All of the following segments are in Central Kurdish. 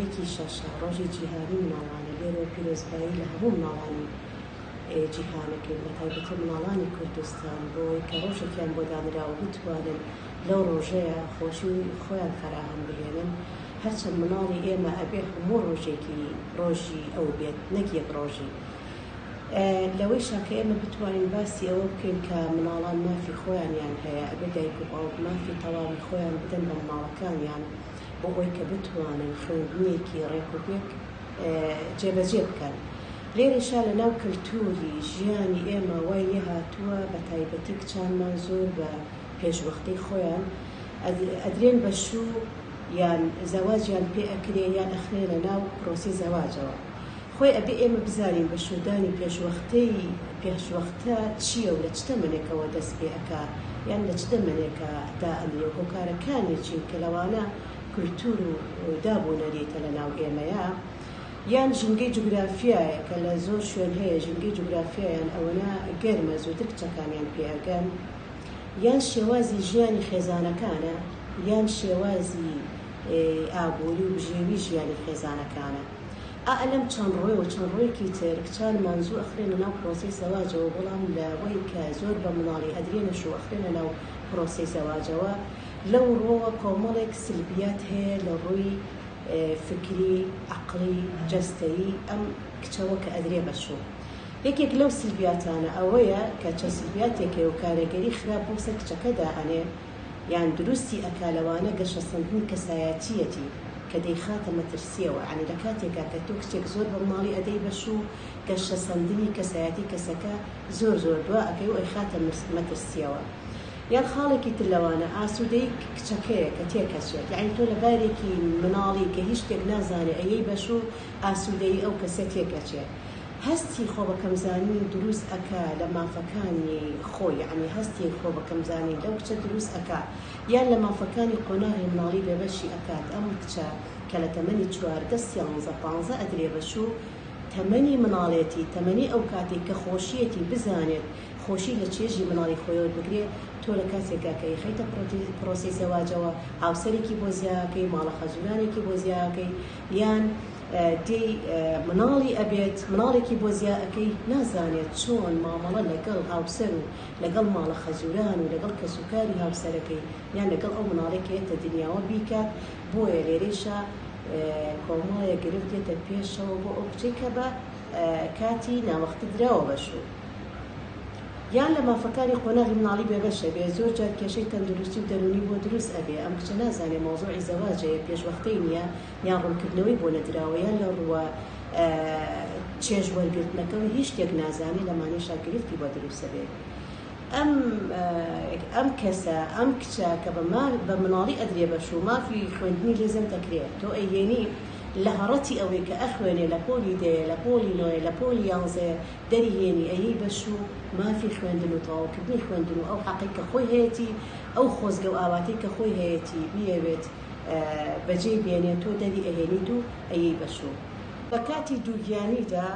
یەکی شەشە ڕۆژی جیهانی مناڵانە لێرە پیرۆزبایی لە هەموو مناڵانی جیهانەکەی بە تایبەتی مناڵانی کوردستان بۆی کە ڕۆژێکیان بۆ دانراوە بتوانن لەو ڕۆژەیە خۆشی خۆیان فراهم بهێنن هەرچەند مناڵی ئێمە ئەبێ هەموو ڕۆژێکی ڕۆژی ئەو بێت نەک یەک ڕۆژی لەوەی شاکە ئێمە بتوانین باسی ئەوە بکەین کە مناڵان مافی خۆیانیان هەیە ئەبێ دایک و باوک مافی تەواوی خۆیان بدەن بە مناڵەکانیان بۆ ئەوەی کە بتوانن خوێندنیەکی ڕێکوپێک جێبەجێ بکەن لێرەشا لە ناو کەلتوری ژیانی ئێمە وای لێ هاتووە بە تایبەتی کچانمان زۆر بە پێشوەختەی خۆیان ئەدرێن بە شوو یان زەواجیان پێ ئەکرێ یان ئەخنێ لە ناو پرۆسی زەواجەوە خۆی ئەبێ ئێمە بزانین بە شودانی پێشوەختە چییە و لە چ تەمەنێکەوە دەست پێ ئەکا یان لە چ تەمەنێکە دائەنێ و هۆکارەکانێکی کە لەوانە کولتور و دابوونەریتە لە ناو ئێمەیە یان ژینگەی جوگرافیایە کە لە زۆر شوێن هەیە ژینگەی جوگرافیایان ئەوەنە گەرمە زووتر کچەکانیان پێگەن یان شێوازی ژیانی خێزانەکانە یان شێوازی ئابووری و بژێوی ژیانی خێزانەکانە ئەلەم چەند ڕۆی و چەند ڕۆیەکی تر کچان مانزوو ئەخرێنە ناو پرۆسی زەواجەوە بەڵام لەوەی کە زۆر بە مناڵی ئەدرێنەش و ئەخرێنە ناو پرۆسی زەواجەوە لەو ڕۆوە کۆمەڵێک سلبیات هەیە لە ڕووی فکری عەقڵی جەستەیی ئەم کچەوە کە ئەدرێ بەشوو یەکێک لەو سلبیاتانە ئەوەیە کە چە سلبیاتێکێ و کارەگەری خراپ بۆ سەر کچەکەدا ئەنێ یان دروستی ئەکالەوانە گەشە سەندنی کەسایەتیەتی کە دەیخاتە مەترسیەوە عنی لە کاتێکا کە تۆ کچێک زۆر بە مناڵی ئەدەی بەشوو گەشە سەندنی کەسایەتی کەسەکە زۆر دوا ئەکەی و ئەیخاتە مەترسیەوە یان خاڵێکی تر لەوانە ئاسوودەی کچەکەیە کە تێکەچێت یعنی تۆ لە بارێکی مناڵی کە هیچ شتێک نازانێ ئەیەی بەشوو ئاسوودەی ئەو کەسە تێکەچێت هەستی خۆ بەکەمزانی دروست ئەکا لە مافەکانی خۆی یعنی هەستی خۆ بەکەمزانی لەو کچە دروست ئەکا یان لە مافەکانی قۆناغی مناڵی بێبەشی ئەکات ئەم کچە کە لە تەمەنی 14 ئەدرێ بەشوو تەمەنی مناڵێتی تەمەنی ئەو کاتێک کە خۆشیەتی بزانێت خۆشی لە چێژی مناڵی خۆیەوە بگرێت تۆ لە کاتێکا کە خەیتە پرۆسی زەواجەوە هاوسەرێکی بۆ زیاکەی ماڵە خەزولانێکی بۆ زیاکەی یان دێ مناڵی ئەبێت مناڵێکی بۆ زیاکەی نازانێت چۆن مامەڵە لەگەڵ هاوسەر و لەگەڵ ماڵە خەزوران و لەگەڵ کەسوکاری هاوسەرەکەی یان لەگەڵ ئەو مناڵێکێتە دنیاوە بیکات بۆیە لێرەیشە کۆمەڵێ گرفت دێتە پێشەوە بۆ ئەو کچەی کە بە کاتی ناوەخت دراوە بەشوو یان لە مافەکانی قۆناغی مناڵی بێبەشە بێ زۆر جار کێشەی تەندروستی و دەرونی بۆ دروست ئەبێ ئەم کچە نازانێ مۆزوعی زەواجەیە پێشوەختەی نییە یان ڕوونکردنەوەی بۆ نەدراوە یان لە ڕووە چێژ وەرگرتنەکەەوە هیچ شتێک نازانی لەمانێشا گرفتی بۆ دروستە بێ ئەم کەسە ئەم کچە کە بە مناڵی ئەدرێ بەشوو مافی خوێندنی لێزم دەکرێت تۆ ئەیێنی لە هەڕەتی ئەوەی کە ئەخوێنێ لە پۆلی دەیە لە پۆلی نۆیە لە پۆلی یانزەیە دەریهێنی ئەیەی بەشوو مافی خوێندن و تەواوکردنی خوێندن و ئەو حەقی کە خۆی هەیەی ئەو خۆزگە و ئاواتەی کە خۆی هەیەی بیەوێت بەجێ بێنێت تۆ دەری ئەهێنیت و ئەیەی بەشوو بە کاتی دووگیانیدا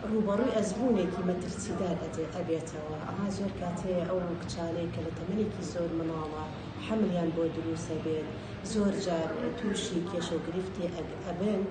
ڕوبەڕووی ئەزمونێکی مەترسیدار ئەبێتەوە ئەها زۆر کاتەیە ئەو کچانەی کە لە تەمەنێکی زۆر مناڵە حملیان بۆ دروستە بێت زۆر جار تووشی کێشە و گرفتی ئەبن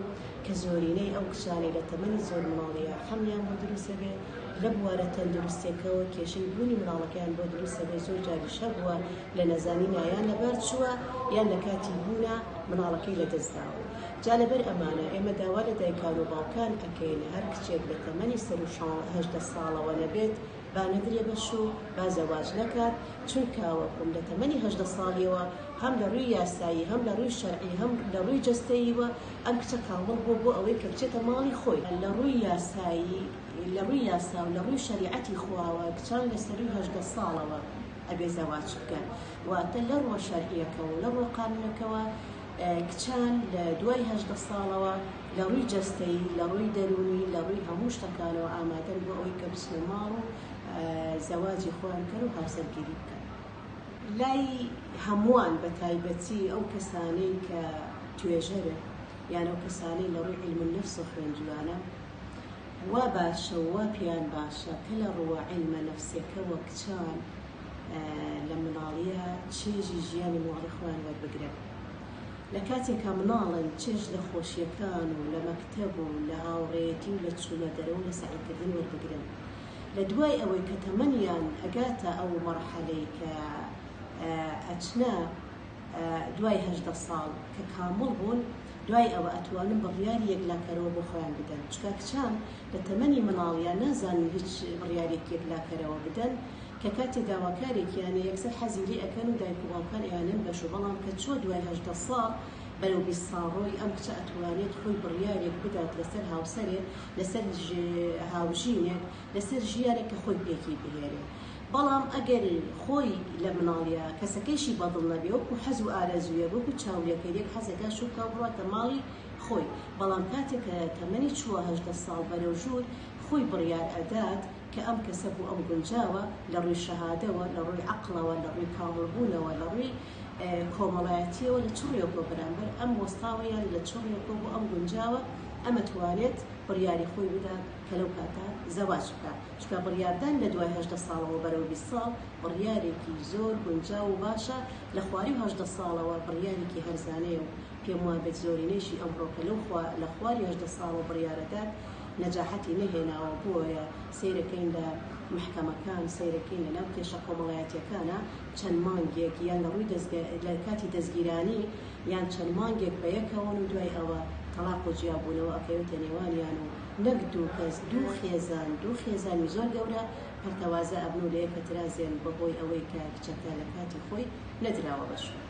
کە زۆرینەی ئەو کچانەی لە تەمەنی زۆر مناڵیە حملیان بۆ دروستە بێت لە بوارە تەندروستێکەوە کێشەی بوونی مناڵەکەیان بۆ دروستە بێت زۆر جاری شەر بووە لە نەزانینە یان لەبەر چووە یان لە کاتی بوونە مناڵەکەی لەدەستداوە جا لەبەر ئەمانە ئێمە داوا لە دایکان و باوکان ئەکەین هەر کچێک لە تەمەنی سەر و 18 ساڵەوە نەبێت با نەدرێ بەشوو با زەواج نەکات چونکاوەکم لە تەمەنی 18 ساڵیەوە هەم لە ڕووی یاسایی هەم لە ڕووی شەرعی هەم لە ڕووی جەستەییوە ئەم کچە کامڵ بۆ ئەوەی کە بچێتە ماڵی خۆی لە ڕووی یاسایی لە ڕووی یاسا و لە ڕووی شەریعەتی خواوە کچان لە سەروی 18 ساڵەوە ئەبێ زەواج بکەن واتە لە ڕووە شەرعیەکەوە لە ڕووە قانونەکەوە کچان لە دوای 18 ساڵەوە لە ڕووی جەستەیی لە ڕووی دەرونی لە ڕووی هەموو شتەکانەوە ئامادەن بۆ ئەوەی کە بچنە ماڵ و زەواجی خۆیان بکەن و هاوسەرگیری بکەن لای هەمووان بە تایبەتی ئەو کەسانەی کە توێژەرە یان ئەو کەسانەی لە ڕووی علم النفس و خوێندوانە وا باشە وا پیان باشە کە لە ڕووە علمە نەفسیەکەوە کچان لە مناڵیە چێژی ژیانی ماڵی خۆیان وەربگرن لە کاتێکا مناڵن چێژ لە خۆشیەکان و لە مەکتەب و لە هاوڕێتی و لە چوونە دەرەوە لە سەعیکردن وەربگرن لە دوای ئەوەی کە تەمەنیان ئەگاتە ئەو مەرحەلەی کە ئەچنە دوای 18 ساڵ کە کامڵ بوون دوای ئەوە ئەتوانن بڕیاری یەکلاکەرەوە بۆ خۆیان بدەن چکە کچان لە تەمەنی مناڵیان نازانن هیچ بڕیارێکی یەکلاکەرەوە بدەن کە کاتێک داواکارێکیانە یەکسەر حەزی لێ ئەکەن و دایک و باوکان ئەیانن بەش و بەڵام کە چۆ دوای 18 ساڵ بەرەو 20 ساڵڕۆی ئەم کچە ئەتوانێت خۆی بڕیارێک بدات لەسەر هاوسەرێک لەسەر هاوژینێک لەسەر ژیارێک کە خۆی پێکی بهێنێ بەڵام ئەگەر خۆی لە مناڵیە کەسەکەیشی بەدڵ نەبێ وەکو حەز و ئارەزویە وەکو چاویەکەیەک حەزەکە شوکە بڕاتە ماڵی خۆی بەڵام کاتێک کە تەمەنی چووە 18 ساڵ بەرەو ژوور خۆی بڕیار ئەدات کە ئەم کەسە بوو ئەم گونجاوە لە ڕووی شەهادەوە لە ڕووی عەقڵەوە لە ڕووی کامڵبوونەوە لە ڕووی کۆمەڵایەتیەوە لە چڕیەکۆ بەرامبەر ئەم وەستاوەیان لە چڕیەکۆ بۆ ئەم گونجاوە ئەمە توانێت بڕیاری خۆی بدات کە لەو کاتە زەواج بکات چکە بڕیاردان لە دوای 18 ساڵەوە بەرەو 20 ساڵ بڕیارێکی زۆر گونجاو و باشە لە خواری 18 ساڵەوە بڕیارێکی هەرزانەیە و پێم وایە بێت زۆرینەیشی ئەمڕۆکە لە خواری 18 ساڵەوە بڕیارەدات نەجاحەتی نەهێناوە بۆیە سەیرەکەین لە محکەمەکان سەیرەکەین لە ناو کێشە کۆمەڵایەتیەکانە چەند مانگێک یان لە ڕووی لە کاتی دەستگیرانی یان چەند مانگێک بە یەکەوەن و دوای ئەوە تەلاق و جیابوونەوە ئەکەوێتە نێوانیان و نەک دوو کەس دوو خێزانی زۆر گەورە هەرتەوازە ئەبن و لە یەکە ترازێن بەهۆی ئەوەی کە کچەکە لە کاتی خۆی نەدراوە بەشوە.